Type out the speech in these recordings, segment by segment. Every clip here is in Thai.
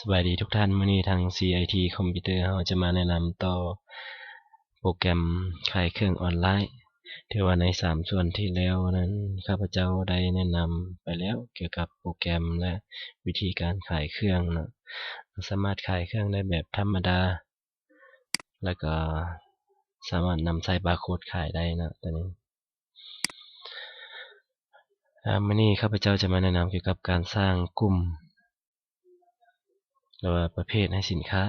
สวัสดีทุกท่านมื้อนี้ทาง CIT คอมพิวเตอร์เราจะมาแนะนำต่อโปรแกรมขายเครื่องออนไลน์ที่ว่าใน3ส่วนที่แล้วนั้นข้าพเจ้าได้แนะนำไปแล้วเกี่ยวกับโปรแกรมและวิธีการขายเครื่องนะสามารถขายเครื่องได้แบบธรรมดาแล้วก็สามารถนำใส่บาร์โค้ดขายได้นะตอนนี้มื้อนี้ข้าพเจ้าจะมาแนะนำเกี่ยวกับการสร้างกลุ่มหรือว่าประเภทให้สินค้า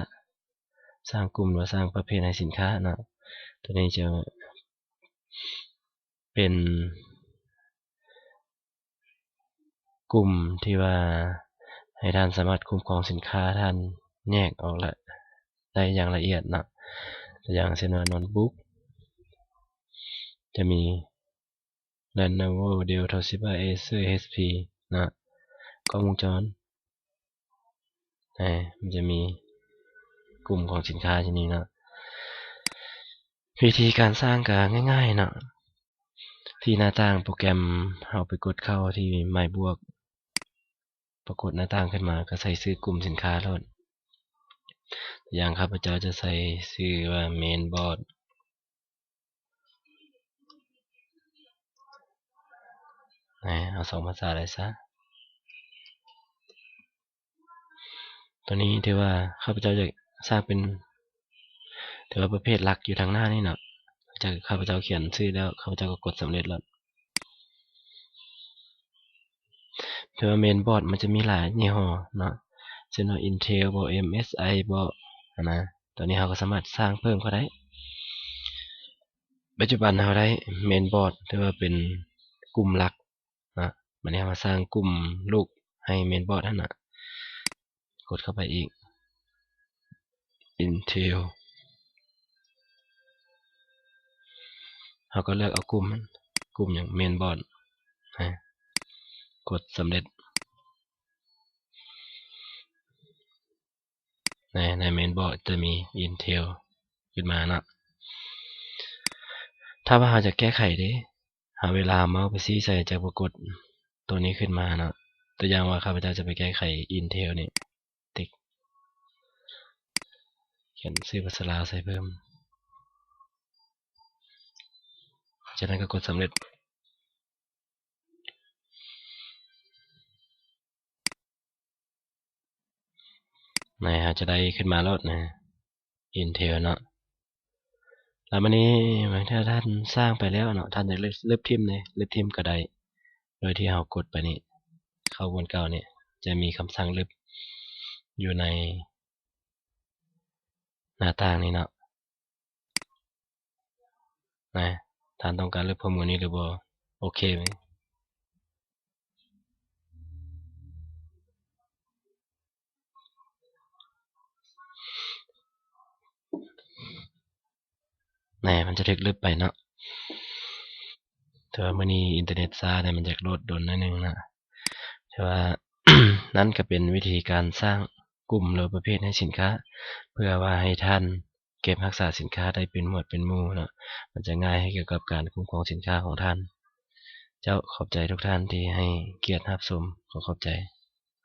สร้างกลุ่มหรือสร้างประเภทให้สินค้านะตัวนี้จะเป็นกลุ่มที่ว่าให้ท่านสามารถคุ้มครองสินค้าท่านแยกออกละได้อย่างละเอียดนะตัวอย่างเช่นว่าโน้ตบุ๊กจะมี Lenovo Dell Toshiba Acer HP นะกล้องวงจรมันจะมีกลุ่มของสินค้าที่นี้นะวิธีการสร้างก็ง่ายๆนะที่หน้าต่างโปรแกรมเอาไปกดเข้าที่ไม้บวกปรากฏหน้าต่างขึ้นมาก็ใส่ชื่อกลุ่มสินค้าแล้วอย่างข้าพเจ้าจะใส่ชื่อว่า main board เอา2ภาษาได้ซะตัวนี้ถือว่าข้าพเจ้าจะสร้างเป็นถือว่าประเภทหลักอยู่ทางหน้านี่นะจากข้าพเจ้าเขียนชื่อแล้วข้าพเจ้าก็กดสำเร็จแล้วถือว่า main board มันจะมีหลายยี่ห้อเนาะเช่นว่า Intel บ่ MSI บ่นะตัวนี้เราก็สามารถสร้างเพิ่มก็ได้ปัจจุบันเราได้ main board ถือว่าเป็นกลุ่มหลักนะมันนี้มาสร้างกลุ่มลูกให้ main board นั่นนะกดเข้าไปอีก Intel เราก็เลือกเอากลุ่มอย่าง main board กดสำเร็จใน main board จะมี Intel ขึ้นมานะถ้าว่าเราจะแก้ไขดิหาเวลาเมาส์ไปชี้ใส่จะปรากฏตัวนี้ขึ้นมานะตัวอย่างว่าข้าพเจ้าจะไปแก้ไข Intel นี่ติ๊กเขียนชื่อภาษาลาวใส่เพิ่มจากนั้นก็กดสำเร็จเราจะได้ขึ้นมาแล้วนะ Intel เนาะแล้ววันนี้ถ้าท่านสร้างไปแล้วเนาะท่านจะเลือกทิมเลยเลือกทิมก็ได้โดยที่เรากดไปนี่เข้าบนเก่าเนี่ยจะมีคำสั่งลึกอยู่ในหน้าต่างนี้เนาะท่านต้องการลึกข้อมูลนี้หรือบ่โอเคไหมมันจะถึกลึกไปเนาะแต่ว่ามื้อนี้อินเทอร์เน็ตช้าเนี่ยมันจะโหลดโดนหน่อยนึงนะแต่ว่า นั่นก็เป็นวิธีการสร้างกลุ่มหรือประเภทให้สินค้าเพื่อว่าให้ท่านเก็บรักษาสินค้าได้เป็นหมวดเป็นหมู่เนาะมันจะง่ายให้เกี่ยวกับการคุ้มครองสินค้าของท่านเจ้าขอบใจทุกท่านที่ให้เกียรติรับชมขอบใจ